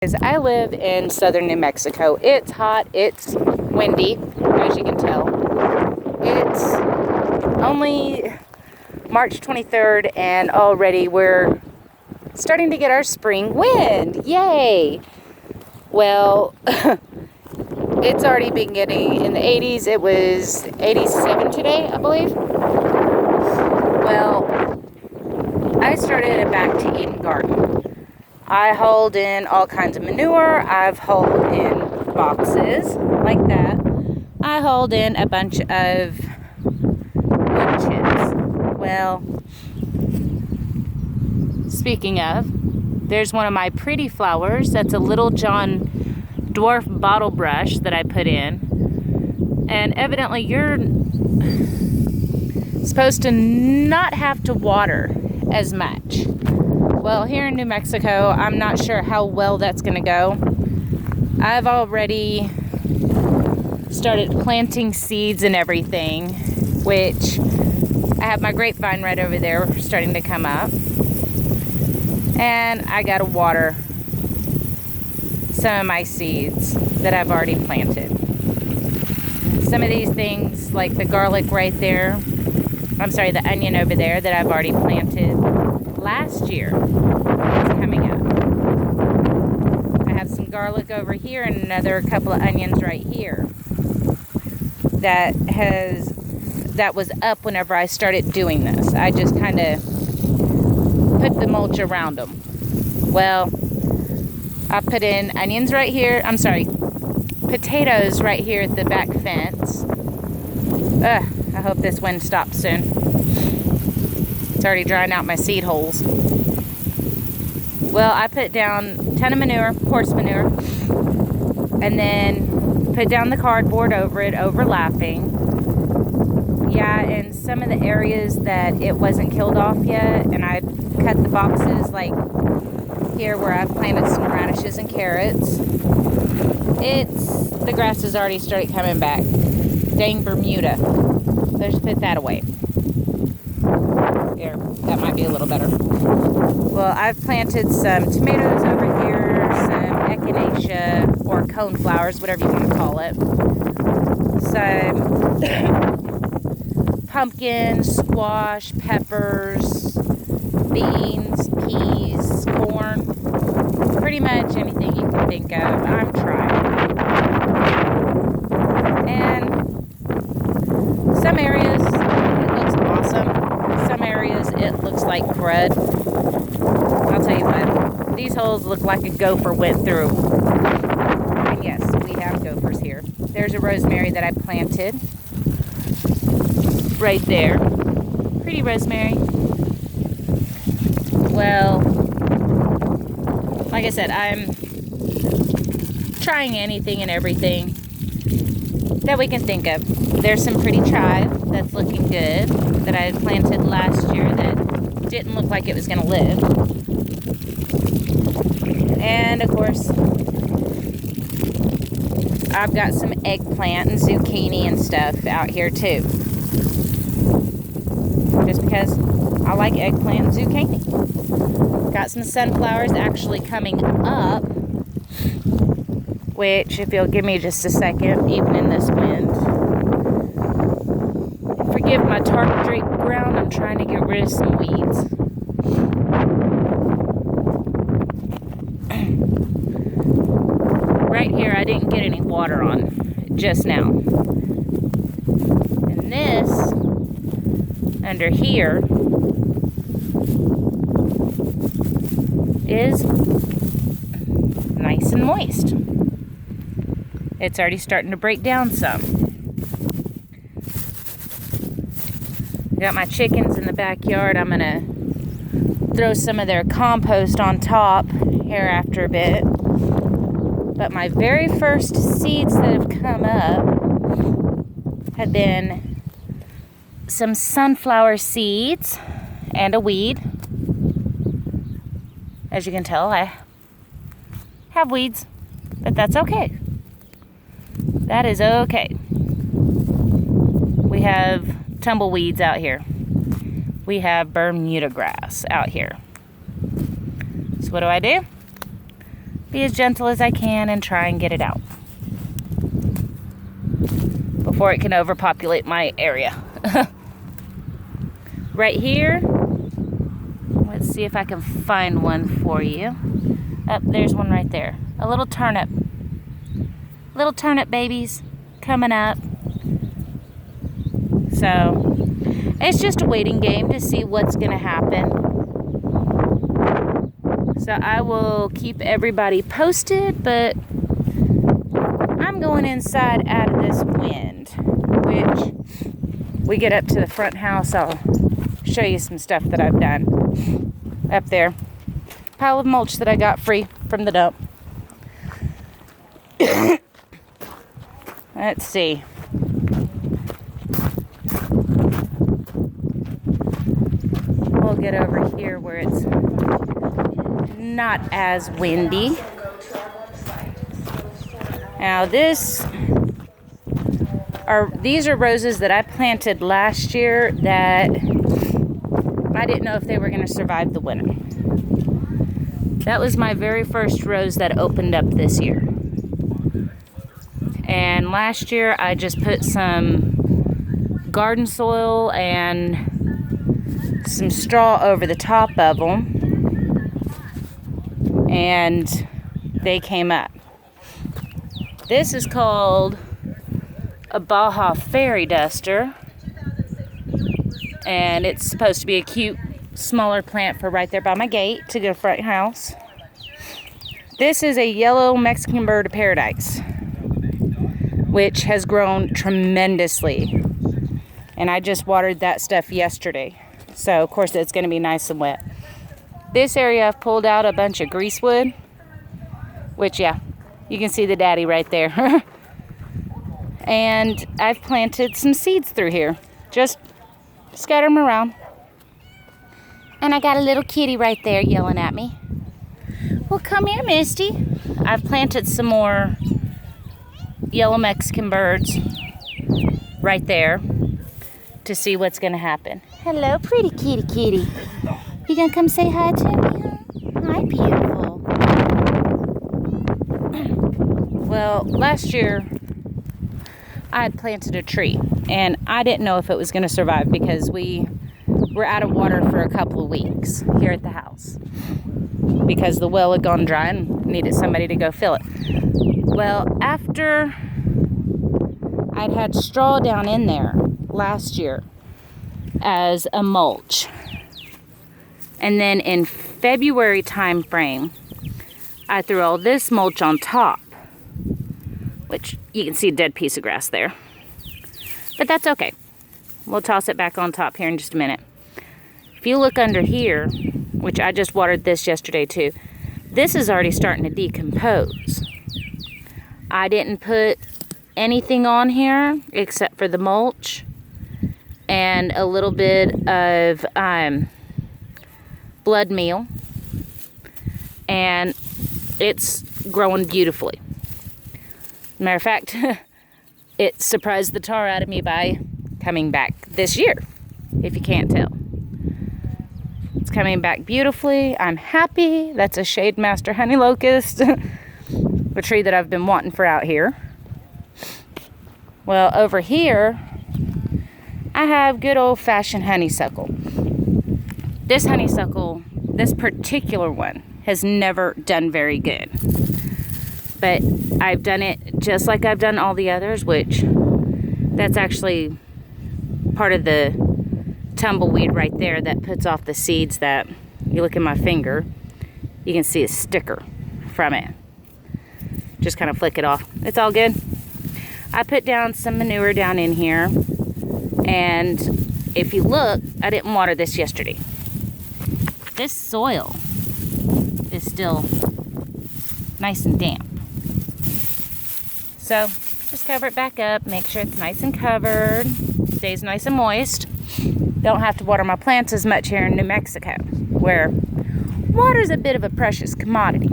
I live in southern New Mexico. It's hot, it's windy, as you can tell. It's only March 23rd and already we're starting to get our spring wind. Yay! Well, it's already been getting in the 80s. It was 87 today, I believe. Well, I started back to Eden Garden. I hauled in all kinds of manure. I've hauled in boxes like that. I hauled in a bunch of wood chips. Well, speaking of, there's one of my pretty flowers. That's a Little John dwarf bottle brush that I put in. And evidently you're supposed to not have to water as much. Well, here in New Mexico, I'm not sure how well that's going to go. I've already started planting seeds and everything, which I have my grapevine right over there starting to come up. And I got to water some of my seeds that I've already planted. Some of these things, like the garlic right there, the onion over there that I've already planted last year, is coming up. I have some garlic over here and another couple of onions right here that was up whenever I started doing this. I just kind of put the mulch around them. Well, I put in onions right here. Potatoes right here at the back fence. I hope this wind stops soon. It's already drying out my seed holes. Well, I put down a ton of manure, horse manure, and then put down the cardboard over it, overlapping. Yeah, in some of the areas that it wasn't killed off yet, and I cut the boxes like here where I've planted some radishes and carrots. The grass has already started coming back. Dang Bermuda. Let's put that away. Here, that might be a little better. Well, I've planted some tomatoes over here, some echinacea or coneflowers, whatever you want to call it. Some pumpkins, squash, peppers, beans, peas, corn. Pretty much anything you can think of. I'm trying. And some areas it looks awesome. Some areas it looks like crud. I'll tell you what, these holes look like a gopher went through. And yes, we have gophers here. There's a rosemary that I planted right there. Pretty rosemary. Well, like I said, I'm trying anything and everything that we can think of. There's some pretty chive that's looking good that I had planted last year that didn't look like it was going to live. And of course, I've got some eggplant and zucchini and stuff out here too. Just because I like eggplant and zucchini. Got some sunflowers actually coming up, which, if you'll give me just a second, even in this wind. Forgive my tarp draped ground, I'm trying to get rid of some weeds. Right here, I didn't get any water on just now. And this, under here, is nice and moist. It's already starting to break down some. Got my chickens in the backyard. I'm gonna throw some of their compost on top here after a bit. But my very first seeds that have come up have been some sunflower seeds and a weed. As you can tell, I have weeds, but that's okay. That is okay. We have tumbleweeds out here. We have Bermuda grass out here. So what do? be as gentle as I can and try and get it out before it can overpopulate my area. Right here, let's see if I can find one for you. Oh, there's one right there. A little turnip. Little turnip babies coming up. So, it's just a waiting game to see what's going to happen. So, I will keep everybody posted, but I'm going inside out of this wind, which we get up to the front house. I'll show you some stuff that I've done up there. Pile of mulch that I got free from the dump. Let's see. We'll get over here where it's not as windy. Now these are roses that I planted last year that I didn't know if they were going to survive the winter. That was my very first rose that opened up this year. And last year I just put some garden soil and some straw over the top of them, and they came up. This is called a Baja Fairy Duster, and it's supposed to be a cute smaller plant for right there by my gate to the front house. This is a yellow Mexican bird of paradise, which has grown tremendously, and I just watered that stuff yesterday, so of course it's going to be nice and wet. This area I've pulled out a bunch of greasewood, which yeah, you can see the daddy right there. And I've planted some seeds through here, just scatter them around. And I got a little kitty right there yelling at me. Well, come here, Misty. I've planted some more yellow Mexican birds right there to see what's going to happen. Hello, pretty kitty kitty. You gonna come say hi to me, huh? Hi, beautiful. Well, last year I had planted a tree, and I didn't know if it was going to survive because we were out of water for a couple of weeks here at the house because the well had gone dry and needed somebody to go fill it. Well, after I'd had straw down in there last year as a mulch, and then in February time frame, I threw all this mulch on top, which you can see a dead piece of grass there. But that's okay. We'll toss it back on top here in just a minute. If you look under here, which I just watered this yesterday too, this is already starting to decompose. I didn't put anything on here except for the mulch and a little bit of blood meal, and it's growing beautifully. Matter of fact, it surprised the tar out of me by coming back this year, if you can't tell. It's coming back beautifully. I'm happy. That's a Shade Master Honey Locust, a tree that I've been wanting for out here. Well, over here, I have good old-fashioned honeysuckle. This honeysuckle, this particular one, has never done very good. But I've done it just like I've done all the others, which that's actually part of the tumbleweed right there that puts off the seeds. That you look at my finger, you can see a sticker from it. Just kind of flick it off. It's all good. I put down some manure down in here, and if you look, I didn't water this yesterday. This soil is still nice and damp. So just cover it back up, make sure it's nice and covered, stays nice and moist. Don't have to water my plants as much here in New Mexico, where water's a bit of a precious commodity.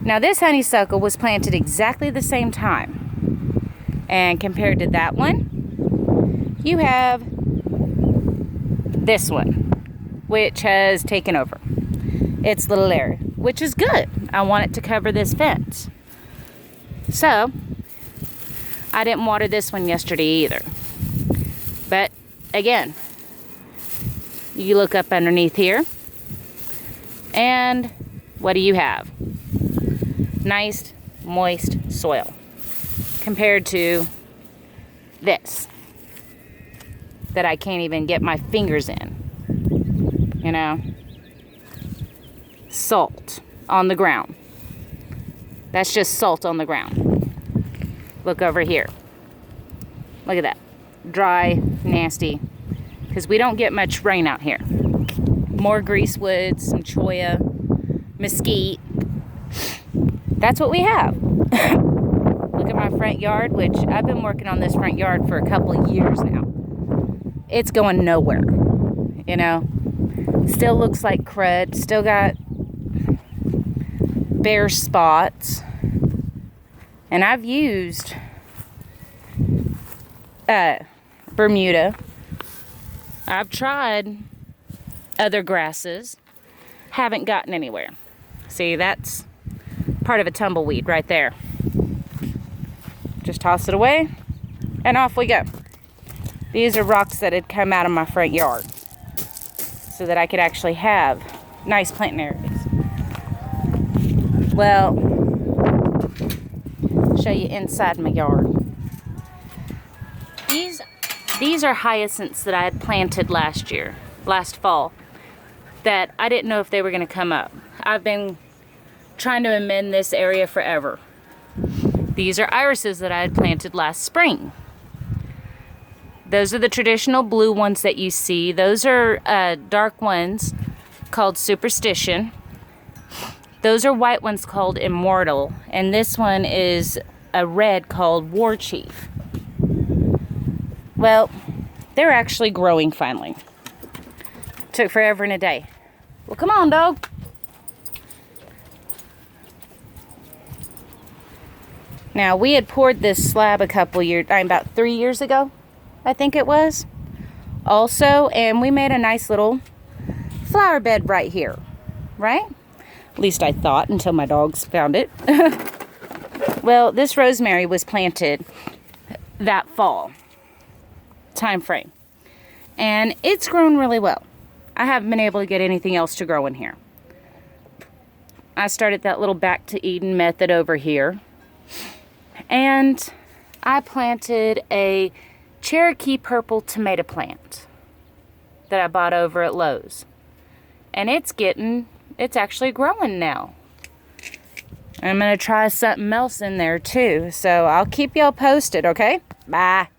Now this honeysuckle was planted exactly the same time, and compared to that one, you have this one, which has taken over its little area, which is good I want it to cover this fence. So, I didn't water this one yesterday either. But, again, you look up underneath here, and what do you have? Nice, moist soil. Compared to this, that I can't even get my fingers in. You know? Salt on the ground. That's just salt on the ground. Look over here. Look at that. Dry, nasty. Because we don't get much rain out here. More greasewood, some cholla, mesquite. That's what we have. Look at my front yard, which I've been working on this front yard for a couple of years now. It's going nowhere. You know? Still looks like crud. Still got bare spots. And I've used Bermuda. I've tried other grasses. Haven't gotten anywhere. See, that's part of a tumbleweed right there. Just toss it away and off we go. These are rocks that had come out of my front yard so that I could actually have nice planting areas. Well, show you inside my yard. These are hyacinths that I had planted last fall, that I didn't know if they were going to come up. I've been trying to amend this area forever. These are irises that I had planted last spring. Those are the traditional blue ones that you see. Those are dark ones called Superstition. Those are white ones called Immortal. And this one is a red called War Chief. Well, they're actually growing finally. Took forever and a day. Well, come on, dog. Now, we had poured this slab about 3 years ago, I think it was. Also, and we made a nice little flower bed right here, right? At least I thought until my dogs found it. Well, this rosemary was planted that fall time frame. And it's grown really well. I haven't been able to get anything else to grow in here. I started that little back to Eden method over here. And I planted a Cherokee purple tomato plant that I bought over at Lowe's. And it's actually growing now. I'm going to try something else in there too. So I'll keep y'all posted, okay? Bye.